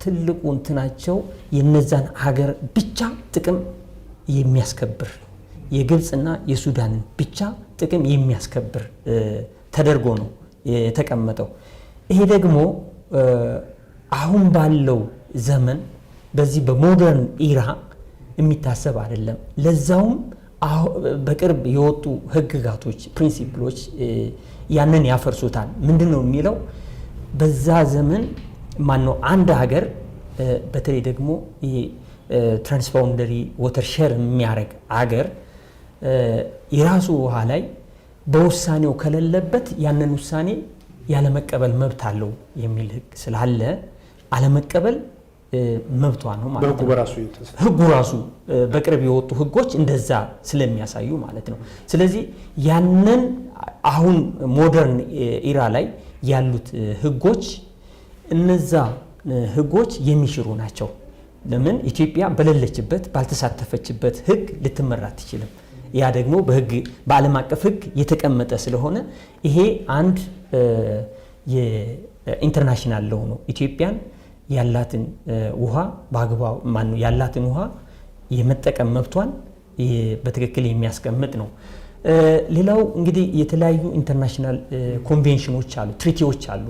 ትልቁ እንትናቸው የነዛን ሀገር ብቻ ጥቅም የሚያስከብር የግብጽና የሱዳንን ብቻ ጥቅም የሚያስከብር ተደርጎ ነው የተቀመጠው። ይሄ ደግሞ አሁን ባለው ዘመን በዚህ በሞደርን ኢራ የሚታሰብ አይደለም። ለዛውም በቅርብ የወጡ ህግጋቶች ፕሪንሲፕሎች ያንን ያፈርሱታል። ምንድነው የሚለው በዛ ዘመን ማነው አንድ ሀገር በተለይ ደግሞ ትራንስባውንደሪ ወተር ሼር የሚያደርግ ሀገር የራሱ ውሃ ላይ በውሳኔው ከሌለበት ያንን ውሳኔ ያለመቀበል መብት አለው የሚል ህግ ስላለ አለመቀበል መብቷ ነው ማለት ነው። ህጉ ራሱ በቅርብ የወጡ ህጎች እንደዛ ስለሚያሳዩ ማለት ነው። ስለዚህ ያንን አሁን ሞደርን ኢራ ላይ ያሉት ህጎች እነዛ ህጎች የሚሽሩ ናቸው። ለምን ኢትዮጵያ በሌለችበት ባልተሳተፈችበት ህግ ልትመራ አትችልም። ያ ደግሞ በህግ በዓለም አቀፍ ህግ የተቀመጠ ስለሆነ ይሄ አንድ የኢንተርናሽናል ሎው ነው። ኢትዮጵያን ያላትን ውሃ በአግባቡ ያላትን ውሃ የመጠቀም መብቷን በትክክል የሚያስቀምጥ ነው። ሌላው እንግዲህ የተለያዩ ኢንተርናሽናል ኮንቬንሽኖች አሉ፣ ትሪቲዎች አሉ።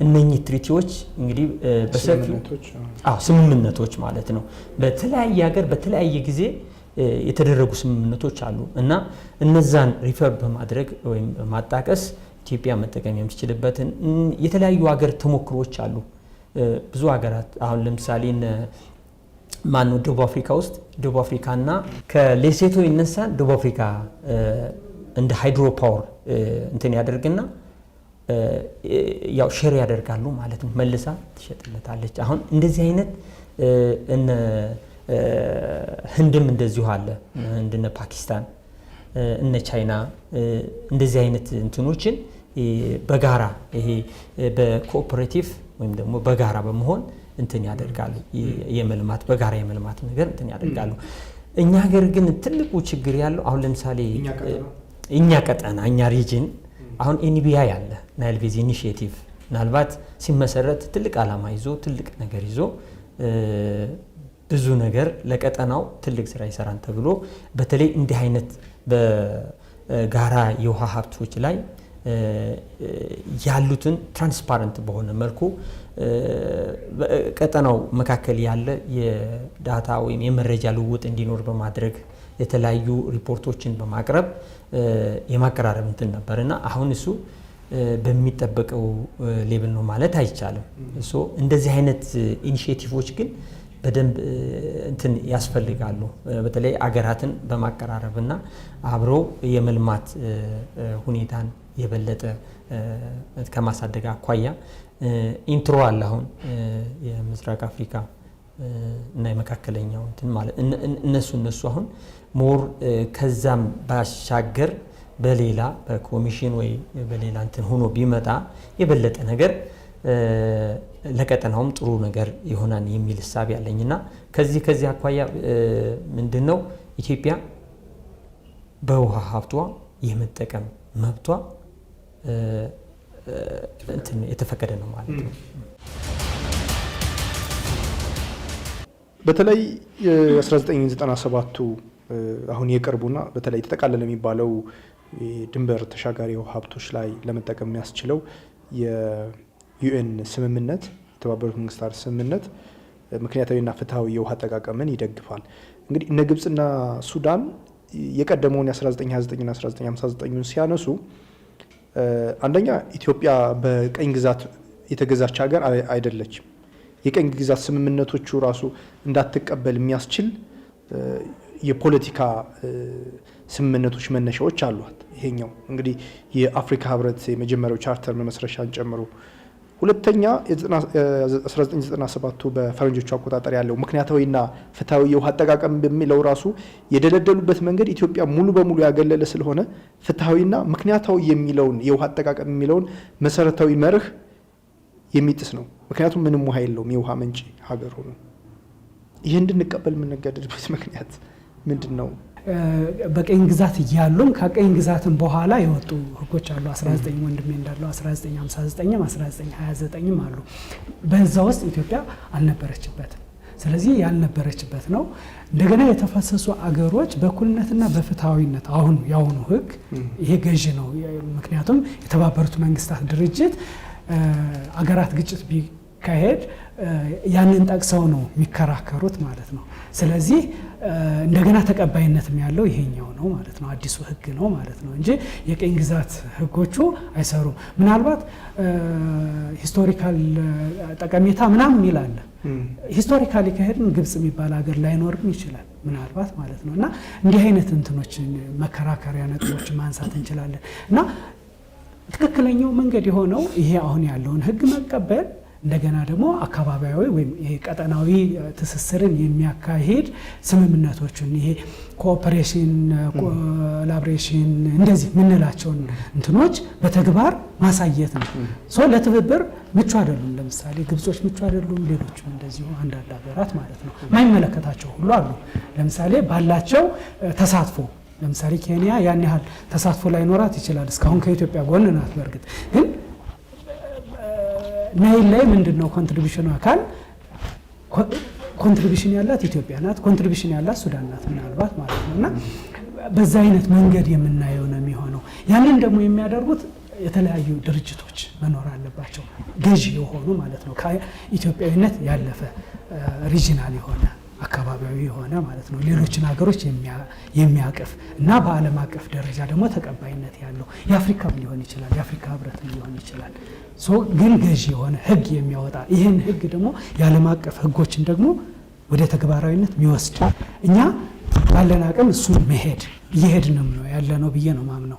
እነኚህ ትሪቲዎች እንግዲህ በሰፊው ስምምነቶች ማለት ነው። በተለያየ ሀገር በተለያየ ጊዜ የተደረጉ ስምምነቶች አሉ እና እነዛን ሪፈር በማድረግ ወይም ማጣቀስ ኢትዮጵያ መጠቀም የምትችልበትን የተለያዩ ሀገር ተሞክሮች አሉ። ብዙ ሀገራት አሁን ለምሳሌ ማነው ደቡብ አፍሪካ ውስጥ ደቡብ አፍሪካና ከሌሴቶ ይነሳል። ደቡብ አፍሪካ እንደ ሃይድሮ ፓወር እንትን ያደርግና ያው ሼር ያደርጋሉ ማለት ነው። መልሳ ትሸጥለታለች። አሁን እንደዚህ አይነት እነ ህንድም እንደዚሁ አለ። እንደነ ፓኪስታን እነ ቻይና እንደዚህ አይነት እንትኖችን በጋራ ይሄ በኮኦፐሬቲቭ ወይም ደግሞ በጋራ በመሆን እንትን ያደርጋሉ። የመልማት በጋራ የመልማት ነገር እንትን ያደርጋሉ። እኛ ሀገር ግን ትልቁ ችግር ያለው አሁን ለምሳሌ እኛ ቀጠና እኛ ሪጅን አሁን ኤንቢአይ አለ ናይል ቤዝ ኢኒሺዬቲቭ ምናልባት ሲመሰረት ትልቅ ዓላማ ይዞ ትልቅ ነገር ይዞ ብዙ ነገር ለቀጠናው ትልቅ ስራ ይሰራን ተብሎ በተለይ እንዲህ አይነት በጋራ የውሃ ሀብቶች ላይ ያሉትን ትራንስፓረንት በሆነ መልኩ ቀጠናው መካከል ያለ የዳታ ወይም የመረጃ ልውውጥ እንዲኖር በማድረግ የተለያዩ ሪፖርቶችን በማቅረብ የማቀራረብ እንትን ነበርና አሁን እሱ በሚጠበቀው ሌቭል ነው ማለት አይቻልም። እንደዚህ አይነት ኢኒሺዬቲቮች ግን በደንብ እንትን ያስፈልጋሉ። በተለይ አገራትን በማቀራረብና አብረው የመልማት ሁኔታን የበለጠ ከማሳደግ አኳያ ኢንትሮ አለ። አሁን የምስራቅ አፍሪካ እና የመካከለኛው እንትን ማለት እነሱ አሁን ሞር ከዛም ባሻገር በሌላ በኮሚሽን ወይ በሌላ እንትን ሆኖ ቢመጣ የበለጠ ነገር ለቀጠናውም ጥሩ ነገር ይሆናል የሚል ሐሳብ ያለኝና ከዚህ አኳያ ምንድነው ኢትዮጵያ በውሃ ሀብቷ የመጠቀም መብቷ እንትን የተፈቀደ ነው ማለት ነው። በተለይ 1997ቱ አሁን የቅርቡና በተለይ ተጠቃለለ የሚባለው ድንበር ተሻጋሪ የውሃ ሀብቶች ላይ ለመጠቀም የሚያስችለው የዩኤን ስምምነት የተባበሩት መንግስታት ስምምነት ምክንያታዊና ፍትሃዊ የውሃ አጠቃቀምን ይደግፋል። እንግዲህ እነ ግብጽና ሱዳን የቀደመውን የ1929ና 1959ን ሲያነሱ አንደኛ ኢትዮጵያ በቀኝ ግዛት የተገዛች ሀገር አይደለችም። የቀኝ ግዛት ስምምነቶቹ ራሱ እንዳትቀበል የሚያስችል የፖለቲካ ስምምነቶች መነሻዎች አሏት። ይሄኛው እንግዲህ የአፍሪካ ህብረት የመጀመሪያው ቻርተር መመስረሻን ጨምሮ፣ ሁለተኛ 1997ቱ በፈረንጆቹ አቆጣጠር ያለው ምክንያታዊና ፍትሃዊ የውሃ አጠቃቀም በሚለው ራሱ የደለደሉበት መንገድ ኢትዮጵያ ሙሉ በሙሉ ያገለለ ስለሆነ ፍትሃዊና ምክንያታዊ የሚለውን የውሃ አጠቃቀም የሚለውን መሰረታዊ መርህ የሚጥስ ነው። ምክንያቱም ምንም ውሃ የለውም የውሃ ምንጭ ሀገር ሆኖ ይህ እንድንቀበል የምንገደድበት ምክንያት ምንድን ነው? በቀኝ ግዛት እያሉም ከቀኝ ግዛትም በኋላ የወጡ ህጎች አሉ። 19 ወንድሜ እንዳለው 1959ም 1929ም አሉ። በዛ ውስጥ ኢትዮጵያ አልነበረችበትም። ስለዚህ ያልነበረችበት ነው። እንደገና የተፈሰሱ አገሮች በእኩልነትና በፍትሃዊነት አሁን ያውኑ ህግ ይሄ ገዢ ነው። ምክንያቱም የተባበሩት መንግስታት ድርጅት አገራት ግጭት ቢካሄድ ያንን ጠቅሰው ነው የሚከራከሩት ማለት ነው። ስለዚህ እንደገና ተቀባይነትም ያለው ይሄኛው ነው ማለት ነው። አዲሱ ህግ ነው ማለት ነው እንጂ የቀኝ ግዛት ህጎቹ አይሰሩም። ምናልባት ሂስቶሪካል ጠቀሜታ ምናምን ይላል። ሂስቶሪካሊ ከሄድን ግብጽ የሚባል ሀገር ላይኖርም ይችላል ምናልባት ማለት ነው። እና እንዲህ አይነት እንትኖችን መከራከሪያ ነጥቦችን ማንሳት እንችላለን። እና ትክክለኛው መንገድ የሆነው ይሄ አሁን ያለውን ህግ መቀበል እንደገና ደግሞ አካባቢያዊ ወይም ይሄ ቀጠናዊ ትስስርን የሚያካሂድ ስምምነቶችን ይሄ ኮኦፐሬሽን፣ ኮላቦሬሽን እንደዚህ የምንላቸውን እንትኖች በተግባር ማሳየት ነው። ለትብብር ምቹ አይደሉም። ለምሳሌ ግብጾች ምቹ አይደሉም። ሌሎችም እንደዚሁ አንዳንድ ሀገራት ማለት ነው የማይመለከታቸው ሁሉ አሉ። ለምሳሌ ባላቸው ተሳትፎ ለምሳሌ ኬንያ ያን ያህል ተሳትፎ ላይኖራት ይችላል። እስካሁን ከኢትዮጵያ ጎን ናት። በእርግጥ ግን ናይል ላይ ምንድነው ኮንትሪቢዩሽኑ? አካል ኮንትሪቢዩሽን ያላት ኢትዮጵያ ናት። ኮንትሪቢዩሽን ያላት ሱዳን ናት ምናልባት ማለት ነው። እና በዛ አይነት መንገድ የምናየው ነው የሚሆነው። ያንን ደግሞ የሚያደርጉት የተለያዩ ድርጅቶች መኖር አለባቸው፣ ገዢ የሆኑ ማለት ነው። ከኢትዮጵያዊነት ያለፈ ሪጂናል የሆነ አካባቢያዊ የሆነ ማለት ነው ሌሎችን ሀገሮች የሚያቅፍ እና በዓለም አቀፍ ደረጃ ደግሞ ተቀባይነት ያለው የአፍሪካም ሊሆን ይችላል፣ የአፍሪካ ህብረትም ሊሆን ይችላል። ግን ገዢ የሆነ ህግ የሚያወጣ ይህን ህግ ደግሞ የዓለም አቀፍ ህጎችን ደግሞ ወደ ተግባራዊነት የሚወስድ እኛ ባለን አቅም እሱን እየሄድንም ነው ያለ ነው ብዬ ነው ማምነው።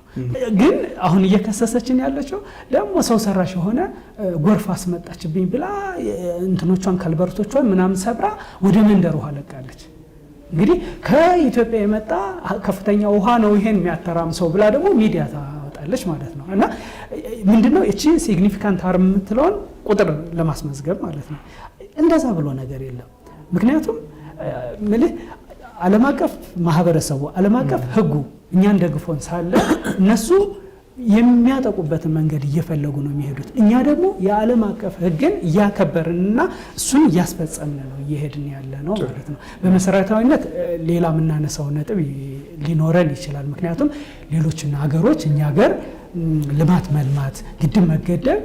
ግን አሁን እየከሰሰችን ያለችው ደግሞ ሰው ሰራሽ የሆነ ጎርፍ አስመጣችብኝ ብላ እንትኖቿን ከልበርቶቿን ምናምን ሰብራ ወደ መንደር ውሃ ለቃለች። እንግዲህ ከኢትዮጵያ የመጣ ከፍተኛ ውሃ ነው ይሄን የሚያተራምሰው ብላ ደግሞ ሚዲያ ታወጣለች ማለት ነው። እና ምንድነው እቺ ሲግኒፊካንት ሃርም የምትለውን ቁጥር ለማስመዝገብ ማለት ነው። እንደዛ ብሎ ነገር የለም። ምክንያቱም ምልህ ዓለም አቀፍ ማህበረሰቡ ዓለም አቀፍ ህጉ እኛን ደግፎን ሳለ እነሱ የሚያጠቁበትን መንገድ እየፈለጉ ነው የሚሄዱት። እኛ ደግሞ የዓለም አቀፍ ህግን እያከበርንና እሱን እያስፈጸምን ነው እየሄድን ያለ ነው ማለት ነው። በመሰረታዊነት ሌላ የምናነሳው ነጥብ ሊኖረን ይችላል። ምክንያቱም ሌሎችና ሀገሮች እኛ ሀገር ልማት መልማት፣ ግድብ መገደብ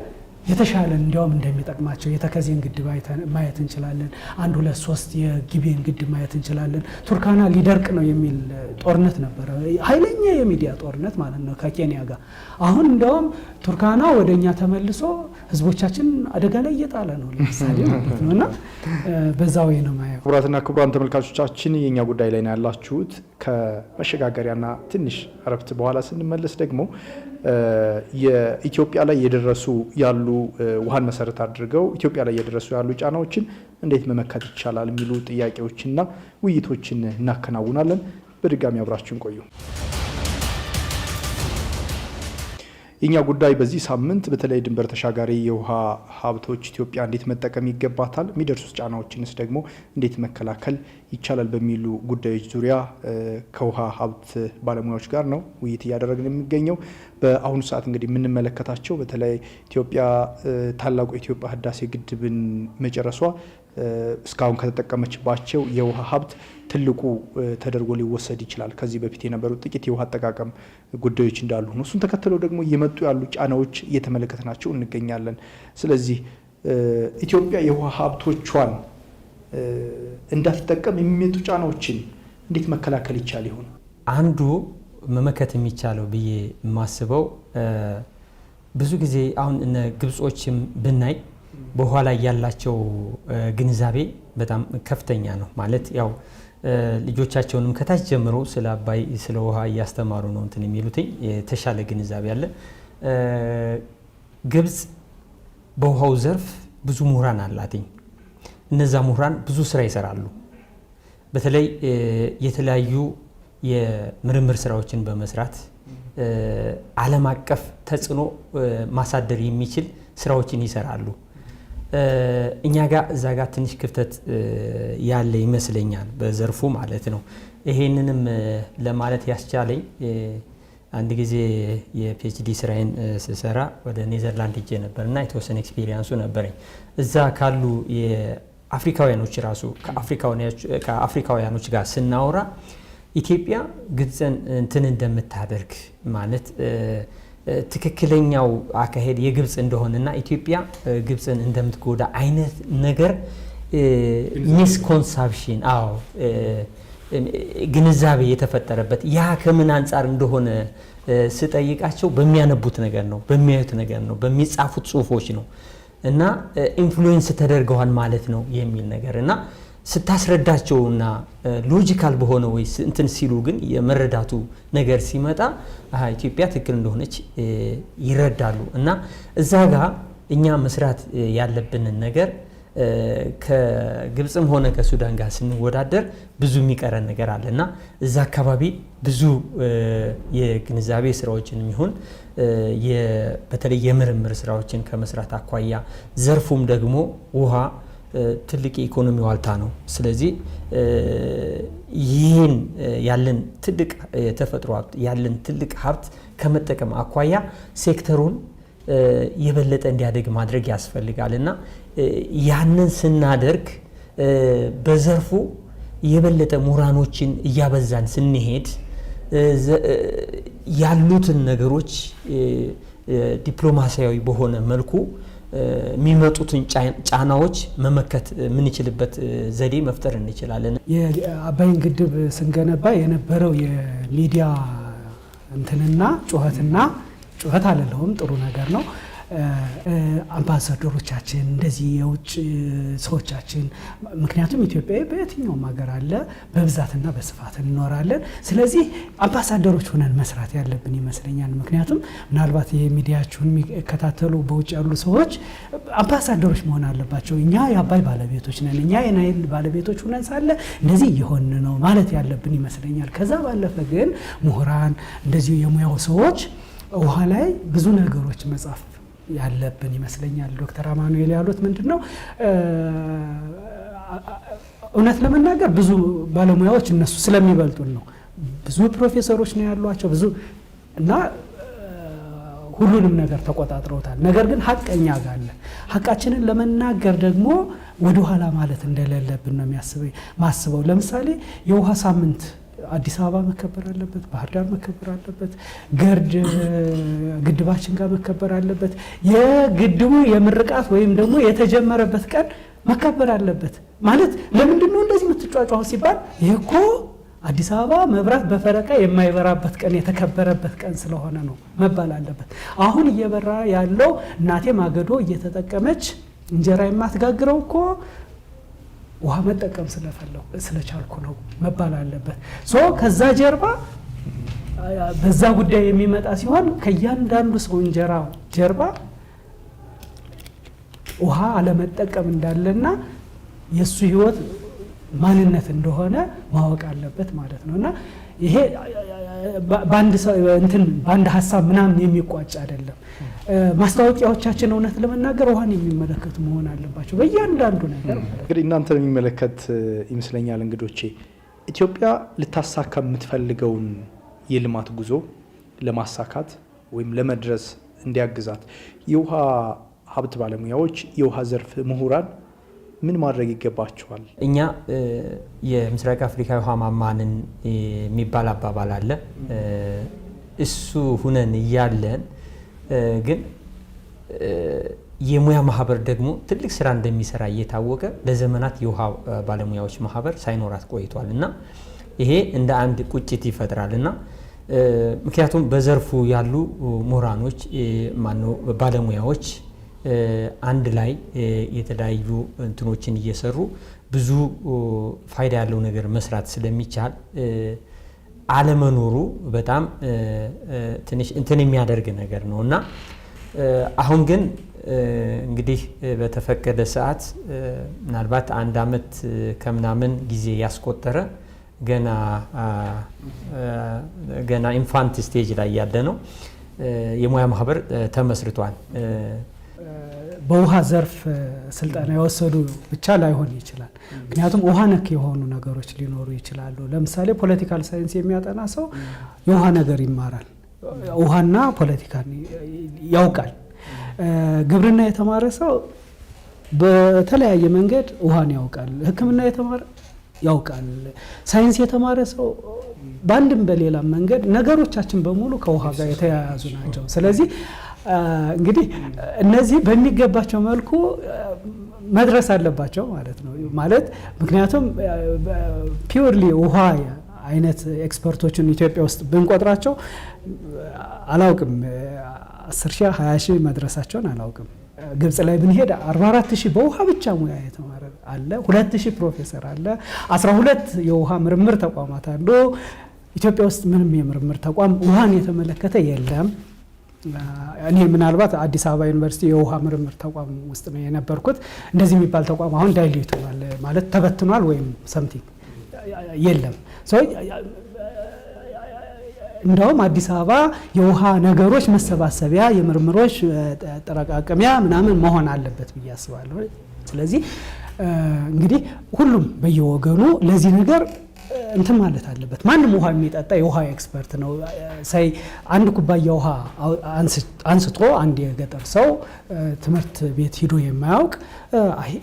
የተሻለ እንዲያውም እንደሚጠቅማቸው የተከዜን ግድብ ማየት እንችላለን። 1 2 3 የጊቤን ግድብ ማየት እንችላለን። ቱርካና ሊደርቅ ነው የሚል ጦርነት ነበረ፣ ኃይለኛ የሚዲያ ጦርነት ማለት ነው ከኬንያ ጋር። አሁን እንዲያውም ቱርካና ወደኛ ተመልሶ ህዝቦቻችን አደጋ ላይ እየጣለ ነው ለምሳሌ ማለት ነው። እና በዛው ነው ማየው። ክቡራትና ክቡራን ተመልካቾቻችን የኛ ጉዳይ ላይ ነው ያላችሁት። ከመሸጋገሪያና ትንሽ እረፍት በኋላ ስንመለስ ደግሞ የኢትዮጵያ ላይ የደረሱ ያሉ ውሃን መሰረት አድርገው ኢትዮጵያ ላይ የደረሱ ያሉ ጫናዎችን እንዴት መመከት ይቻላል የሚሉ ጥያቄዎችና ውይይቶችን እናከናውናለን። በድጋሚ አብራችሁን ቆዩ። የኛ ጉዳይ በዚህ ሳምንት በተለይ ድንበር ተሻጋሪ የውሃ ሀብቶች ኢትዮጵያ እንዴት መጠቀም ይገባታል፣ የሚደርሱ ጫናዎችንስ ደግሞ እንዴት መከላከል ይቻላል በሚሉ ጉዳዮች ዙሪያ ከውሃ ሀብት ባለሙያዎች ጋር ነው ውይይት እያደረግን የሚገኘው። በአሁኑ ሰዓት እንግዲህ የምንመለከታቸው በተለይ ኢትዮጵያ ታላቁ የኢትዮጵያ ህዳሴ ግድብን መጨረሷ እስካሁን ከተጠቀመችባቸው የውሃ ሀብት ትልቁ ተደርጎ ሊወሰድ ይችላል። ከዚህ በፊት የነበሩ ጥቂት የውሃ አጠቃቀም ጉዳዮች እንዳሉ ነው። እሱን ተከትለው ደግሞ እየመጡ ያሉ ጫናዎች እየተመለከትናቸው እንገኛለን። ስለዚህ ኢትዮጵያ የውሃ ሀብቶቿን እንዳትጠቀም የሚመጡ ጫናዎችን እንዴት መከላከል ይቻል ይሆን? አንዱ መመከት የሚቻለው ብዬ የማስበው ብዙ ጊዜ አሁን እነ ግብጾችም ብናይ በኋላ ያላቸው ግንዛቤ በጣም ከፍተኛ ነው። ማለት ያው ልጆቻቸውንም ከታች ጀምሮ ስለ አባይ ስለ ውሃ እያስተማሩ ነው እንትን የሚሉት የተሻለ ግንዛቤ አለ። ግብጽ በውሃው ዘርፍ ብዙ ምሁራን አላትኝ። እነዛ ምሁራን ብዙ ስራ ይሰራሉ። በተለይ የተለያዩ የምርምር ስራዎችን በመስራት ዓለም አቀፍ ተጽዕኖ ማሳደር የሚችል ስራዎችን ይሰራሉ። እኛ ጋር እዛ ጋር ትንሽ ክፍተት ያለ ይመስለኛል በዘርፉ ማለት ነው። ይሄንንም ለማለት ያስቻለኝ አንድ ጊዜ የፒኤችዲ ስራዬን ስሰራ ወደ ኔዘርላንድ ሄጄ ነበርና የተወሰነ ኤክስፒሪየንሱ ነበረኝ። እዛ ካሉ የአፍሪካውያኖች ራሱ ከአፍሪካውያኖች ጋር ስናወራ ኢትዮጵያ ግብፅን እንትን እንደምታደርግ ማለት ትክክለኛው አካሄድ የግብፅ እንደሆነና ኢትዮጵያ ግብፅን እንደምትጎዳ አይነት ነገር ሚስኮንሰፕሽን ግንዛቤ የተፈጠረበት ያ ከምን አንጻር እንደሆነ ስጠይቃቸው በሚያነቡት ነገር ነው፣ በሚያዩት ነገር ነው፣ በሚጻፉት ጽሁፎች ነው እና ኢንፍሉዌንስ ተደርገዋል ማለት ነው የሚል ነገር እና ስታስረዳቸውና ሎጂካል በሆነ ወይ እንትን ሲሉ ግን የመረዳቱ ነገር ሲመጣ ኢትዮጵያ ትክክል እንደሆነች ይረዳሉ። እና እዛ ጋር እኛ መስራት ያለብንን ነገር ከግብፅም ሆነ ከሱዳን ጋር ስንወዳደር ብዙ የሚቀረን ነገር አለና እዛ አካባቢ ብዙ የግንዛቤ ስራዎችን ይሁን በተለይ የምርምር ስራዎችን ከመስራት አኳያ ዘርፉም ደግሞ ውሃ ትልቅ የኢኮኖሚ ዋልታ ነው። ስለዚህ ይህን ያለን ትልቅ ተፈጥሮ ሀብት ያለን ትልቅ ሀብት ከመጠቀም አኳያ ሴክተሩን የበለጠ እንዲያደግ ማድረግ ያስፈልጋል እና ያንን ስናደርግ በዘርፉ የበለጠ ምሁራኖችን እያበዛን ስንሄድ ያሉትን ነገሮች ዲፕሎማሲያዊ በሆነ መልኩ የሚመጡትን ጫናዎች መመከት የምንችልበት ዘዴ መፍጠር እንችላለን። የአባይን ግድብ ስንገነባ የነበረው የሚዲያ እንትንና ጩኸት አለለውም ጥሩ ነገር ነው። አምባሳደሮቻችን እንደዚህ የውጭ ሰዎቻችን ምክንያቱም ኢትዮጵያዊ በየትኛውም ሀገር አለ በብዛትና በስፋት እንኖራለን። ስለዚህ አምባሳደሮች ሆነን መስራት ያለብን ይመስለኛል። ምክንያቱም ምናልባት የሚዲያችሁን የሚከታተሉ በውጭ ያሉ ሰዎች አምባሳደሮች መሆን አለባቸው። እኛ የአባይ ባለቤቶች ነን፣ እኛ የናይል ባለቤቶች ሆነን ሳለ እንደዚህ እየሆን ነው ማለት ያለብን ይመስለኛል። ከዛ ባለፈ ግን ምሁራን እንደዚሁ የሙያው ሰዎች ውሃ ላይ ብዙ ነገሮች መጻፍ ያለብን ይመስለኛል። ዶክተር አማኑኤል ያሉት ምንድነው? እውነት ለመናገር ብዙ ባለሙያዎች እነሱ ስለሚበልጡን ነው። ብዙ ፕሮፌሰሮች ነው ያሏቸው ብዙ እና ሁሉንም ነገር ተቆጣጥረውታል። ነገር ግን ሀቀኛ ጋር አለ። ሀቃችንን ለመናገር ደግሞ ወደ ኋላ ማለት እንደሌለብን ነው ማስበው። ለምሳሌ የውሃ ሳምንት አዲስ አበባ መከበር አለበት፣ ባህር ዳር መከበር አለበት፣ ገርድ ግድባችን ጋር መከበር አለበት። የግድቡ የምርቃት ወይም ደግሞ የተጀመረበት ቀን መከበር አለበት። ማለት ለምንድን ነው እንደዚህ የምትጫጫው ሲባል ይሄ እኮ አዲስ አበባ መብራት በፈረቃ የማይበራበት ቀን የተከበረበት ቀን ስለሆነ ነው መባል አለበት። አሁን እየበራ ያለው እናቴ ማገዶ እየተጠቀመች እንጀራ የማትጋግረው እኮ ውሃ መጠቀም ስለቻልኩ ነው መባል አለበት። ከዛ ጀርባ በዛ ጉዳይ የሚመጣ ሲሆን ከእያንዳንዱ ሰው እንጀራ ጀርባ ውሃ አለመጠቀም እንዳለና የሱ ህይወት ማንነት እንደሆነ ማወቅ አለበት ማለት ነው። እና ይሄ በአንድ ሀሳብ ምናምን የሚቋጭ አይደለም። ማስታወቂያዎቻችን እውነት ለመናገር ውሃን የሚመለከቱ መሆን አለባቸው በእያንዳንዱ ነገር። እንግዲህ እናንተን የሚመለከት ይመስለኛል እንግዶቼ። ኢትዮጵያ ልታሳካ የምትፈልገውን የልማት ጉዞ ለማሳካት ወይም ለመድረስ እንዲያግዛት የውሃ ሀብት ባለሙያዎች፣ የውሃ ዘርፍ ምሁራን ምን ማድረግ ይገባቸዋል? እኛ የምስራቅ አፍሪካ ውሃ ማማንን የሚባል አባባል አለ። እሱ ሁነን እያለን ግን የሙያ ማህበር ደግሞ ትልቅ ስራ እንደሚሰራ እየታወቀ ለዘመናት የውሃ ባለሙያዎች ማህበር ሳይኖራት ቆይቷል እና ይሄ እንደ አንድ ቁጭት ይፈጥራልና ምክንያቱም በዘርፉ ያሉ ምሁራኖች ባለሙያዎች አንድ ላይ የተለያዩ እንትኖችን እየሰሩ ብዙ ፋይዳ ያለው ነገር መስራት ስለሚቻል አለመኖሩ በጣም ትንሽ እንትን የሚያደርግ ነገር ነውና አሁን ግን እንግዲህ በተፈቀደ ሰዓት ምናልባት አንድ አመት ከምናምን ጊዜ ያስቆጠረ ገና ኢንፋንት ስቴጅ ላይ ያለ ነው የሙያ ማህበር ተመስርቷል። በውሃ ዘርፍ ስልጠና የወሰዱ ብቻ ላይሆን ይችላል። ምክንያቱም ውሃ ነክ የሆኑ ነገሮች ሊኖሩ ይችላሉ። ለምሳሌ ፖለቲካል ሳይንስ የሚያጠና ሰው የውሃ ነገር ይማራል፣ ውሃና ፖለቲካን ያውቃል። ግብርና የተማረ ሰው በተለያየ መንገድ ውሃን ያውቃል። ሕክምና የተማረ ያውቃል። ሳይንስ የተማረ ሰው በአንድም በሌላ መንገድ ነገሮቻችን በሙሉ ከውሃ ጋር የተያያዙ ናቸው። ስለዚህ እንግዲህ እነዚህ በሚገባቸው መልኩ መድረስ አለባቸው ማለት ነው። ማለት ምክንያቱም ፒውርሊ ውሃ አይነት ኤክስፐርቶችን ኢትዮጵያ ውስጥ ብንቆጥራቸው አላውቅም 10,000 20,000 መድረሳቸውን አላውቅም። ግብጽ ላይ ብንሄድ 44,000 በውሃ ብቻ ሙያ የተማረ አለ፣ 2,000 ፕሮፌሰር አለ፣ 12 የውሃ ምርምር ተቋማት አሉ። ኢትዮጵያ ውስጥ ምንም የምርምር ተቋም ውሃን የተመለከተ የለም። እኔ ምናልባት አዲስ አበባ ዩኒቨርሲቲ የውሃ ምርምር ተቋም ውስጥ ነው የነበርኩት። እንደዚህ የሚባል ተቋም አሁን ዳይሊዩት ሆኗል ማለት ተበትኗል ወይም ሰምቲንግ የለም። እንደውም አዲስ አበባ የውሃ ነገሮች መሰባሰቢያ የምርምሮች ጠረቃቀሚያ ምናምን መሆን አለበት ብዬ አስባለሁ። ስለዚህ እንግዲህ ሁሉም በየወገኑ ለዚህ ነገር እንትን ማለት አለበት። ማንም ውሃ የሚጠጣ የውሃ ኤክስፐርት ነው። ሳይ አንድ ኩባያ ውሃ አንስቶ አንድ የገጠር ሰው ትምህርት ቤት ሂዶ የማያውቅ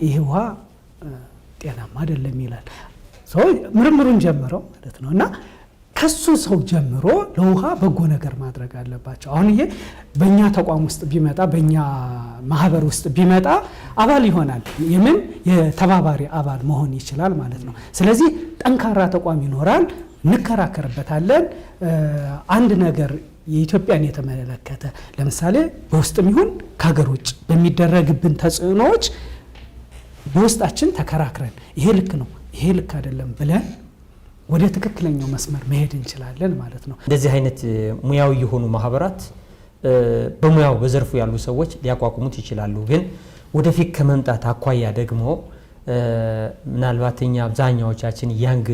ይሄ ውሃ ጤናማ አይደለም ይላል። ሰው ምርምሩን ጀምረው ማለት ነው እና ከሱ ሰው ጀምሮ ለውሃ በጎ ነገር ማድረግ አለባቸው። አሁን ይሄ በእኛ ተቋም ውስጥ ቢመጣ በእኛ ማህበር ውስጥ ቢመጣ አባል ይሆናል። የምን የተባባሪ አባል መሆን ይችላል ማለት ነው። ስለዚህ ጠንካራ ተቋም ይኖራል፣ እንከራከርበታለን። አንድ ነገር የኢትዮጵያን የተመለከተ ለምሳሌ በውስጥም ይሁን ከሀገር ውጭ በሚደረግብን ተጽዕኖዎች በውስጣችን ተከራክረን ይሄ ልክ ነው ይሄ ልክ አይደለም ብለን ወደ ትክክለኛው መስመር መሄድ እንችላለን ማለት ነው። እንደዚህ አይነት ሙያዊ የሆኑ ማህበራት በሙያው በዘርፉ ያሉ ሰዎች ሊያቋቁሙት ይችላሉ። ግን ወደፊት ከመምጣት አኳያ ደግሞ ምናልባት እኛ አብዛኛዎቻችን ያንግ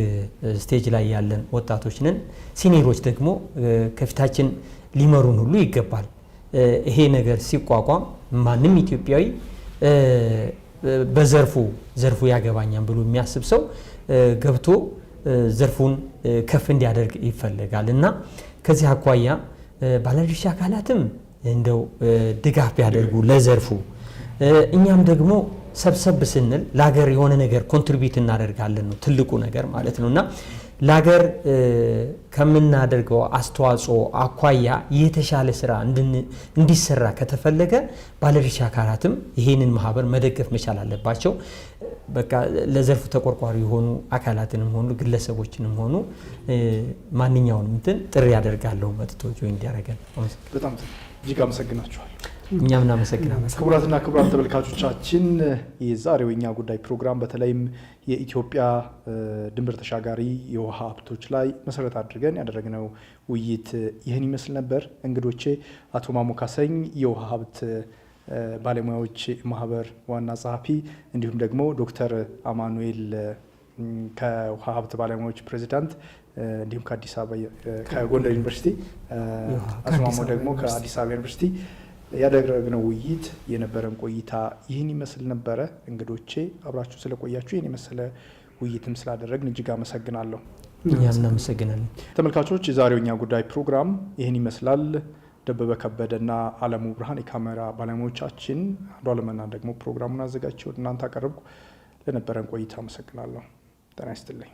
ስቴጅ ላይ ያለን ወጣቶች ነን። ሲኒየሮች ደግሞ ከፊታችን ሊመሩን ሁሉ ይገባል። ይሄ ነገር ሲቋቋም ማንም ኢትዮጵያዊ ዘርፉ ያገባኛል ብሎ የሚያስብ ሰው ገብቶ ዘርፉን ከፍ እንዲያደርግ ይፈልጋል እና ከዚህ አኳያ ባለድርሻ አካላትም እንደው ድጋፍ ቢያደርጉ ለዘርፉ እኛም ደግሞ ሰብሰብ ስንል ለሀገር የሆነ ነገር ኮንትሪቢዩት እናደርጋለን ነው ትልቁ ነገር ማለት ነውና ለሀገር ከምናደርገው አስተዋጽኦ አኳያ የተሻለ ስራ እንዲሰራ ከተፈለገ ባለድርሻ አካላትም ይሄንን ማህበር መደገፍ መቻል አለባቸው። በቃ ለዘርፉ ተቆርቋሪ የሆኑ አካላትንም ሆኑ ግለሰቦችንም ሆኑ ማንኛውንም እንትን ጥሪ ያደርጋለሁ መጥቶ ጆይን እንዲያደርገን። በጣም እጅግ አመሰግናችኋለሁ። እኛም እናመሰግናለን። ክቡራትና ክቡራን ተመልካቾቻችን የዛሬው የኛ ጉዳይ ፕሮግራም በተለይም የኢትዮጵያ ድንበር ተሻጋሪ የውሃ ሀብቶች ላይ መሰረት አድርገን ያደረግነው ውይይት ይህን ይመስል ነበር። እንግዶቼ አቶ ማሞ ካሰኝ የውሃ ሀብት ባለሙያዎች ማህበር ዋና ጸሐፊ፣ እንዲሁም ደግሞ ዶክተር አማኑኤል ከውሃ ሀብት ባለሙያዎች ፕሬዚዳንት፣ እንዲሁም ከአዲስ አበባ ከጎንደር ዩኒቨርሲቲ አቶ ማሞ ደግሞ ከአዲስ አበባ ዩኒቨርሲቲ ያደረግነው ውይይት የነበረን ቆይታ ይህን ይመስል ነበረ። እንግዶቼ አብራችሁ ስለቆያችሁ ይህን የመሰለ ውይይትም ስላደረግን እጅግ አመሰግናለሁ። እኛም እናመሰግናለን። ተመልካቾች የዛሬው እኛ ጉዳይ ፕሮግራም ይህን ይመስላል። ደበበ ከበደና አለሙ ብርሃን የካሜራ ባለሙያዎቻችን፣ አንዱ አለመና ደግሞ ፕሮግራሙን አዘጋጅተው እናንተ አቀረብኩ። ለነበረን ቆይታ አመሰግናለሁ። ጤና ይስጥልኝ።